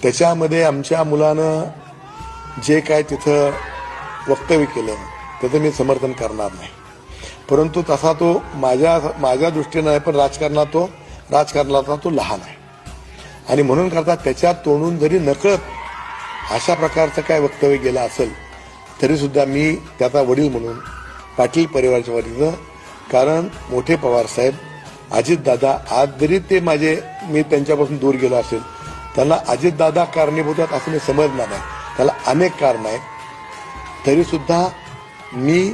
त्याच्यामध्ये आमच्या मुलानं जे काय तिथं वक्तव्य केलं त्याचं मी समर्थन करणार नाही, परंतु तसा तो माझ्या दृष्टीनं नाही, पण राजकारणाचा तो लहान आहे आणि म्हणून करता त्याच्या तोंडून जरी नकळत अशा प्रकारचं काय वक्तव्य गेलं असेल तरी सुद्धा मी त्याचा वडील म्हणून पाटील परिवाराच्या वतीनं, कारण मोठे पवार साहेब अजितदादा आज जरी ते मी त्यांच्यापासून दूर गेलो असेल, त्यांना अजितदादा कारणीभूत आहेत असं मी समजणार नाही, त्याला अनेक कारण आहेत, तरी सुद्धा मी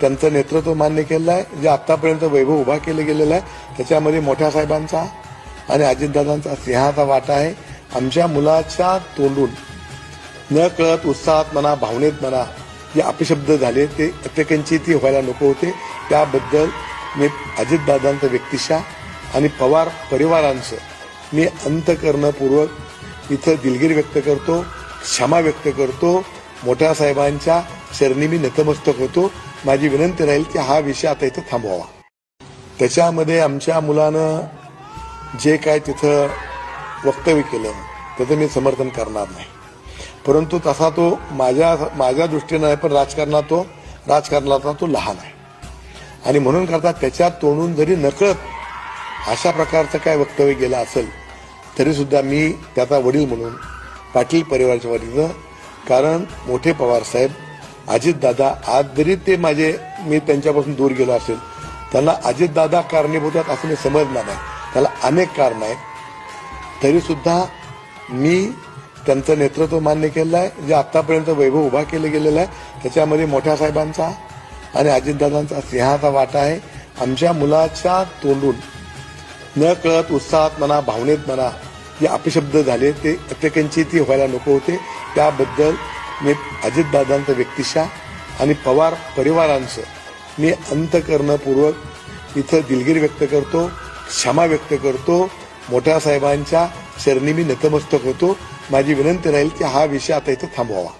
त्यांचं नेतृत्व मान्य केलं आहे. जे आतापर्यंत वैभव उभा केलं गेलेलं आहे त्याच्यामध्ये मोठ्या साहेबांचा आणि अजितदादांचा सिंहाचा वाटा आहे. आमच्या मुलाच्या तोंडून न कळत उत्साहात म्हणा, भावनेत म्हणा, जे अपशब्द झाले ते प्रत्येकांची ती व्हायला नको होते. त्याबद्दल मी अजितदादांचं व्यक्तिशः आणि पवार परिवारांचं मी अंतःकरणपूर्वक इथं दिलगिरी व्यक्त करतो, क्षमा व्यक्त करतो. मोठ्या साहेबांच्या चरणी मी नतमस्तक होतो. माझी विनंती राहील की हा विषय आता इथं थांबवावा. त्याच्यामध्ये आमच्या मुलानं जे काय तिथं वक्तव्य केलं त्याचं मी समर्थन करणार नाही, परंतु तसा तो माझ्या दृष्टीनं नाही, पण राजकारणाचा तो लहान आहे आणि म्हणून करता त्याच्या तोंडून जरी नकळत अशा प्रकारचं काय वक्तव्य गेलं असेल तरी सुद्धा मी त्याचा वडील म्हणून पाटील परिवाराच्या वतीनं, कारण मोठे पवार साहेब अजितदादा आज जरी मी त्यांच्यापासून दूर गेलो असेल, त्यांना अजितदादा कारणीभूत आहेत असं मी समजणार नाही, त्याला अनेक कारण आहेत, तरी सुद्धा मी त्यांचं नेतृत्व मान्य केलं आहे. जे आतापर्यंत वैभव उभा केलं गेलेलं आहे त्याच्यामध्ये मोठ्या साहेबांचा आणि अजितदादांचा सिंहाचा वाटा आहे. आमच्या मुलाच्या तोंडून न कळत उत्साहात म्हणा, भावनेत म्हणा, जे अपशब्द झाले ते प्रत्येकांची ती व्हायला नको होते. त्याबद्दल मी अजितदादांचं व्यक्तिशः आणि पवार परिवारांचं मी अंतःकरणपूर्वक इथं दिलगिरी व्यक्त करतो, क्षमा व्यक्त करतो. मोठ्या साहेबांच्या चरणी मी नतमस्तक होतो. माझी विनंती राहील की हा विषय आता इथं थांबवावा.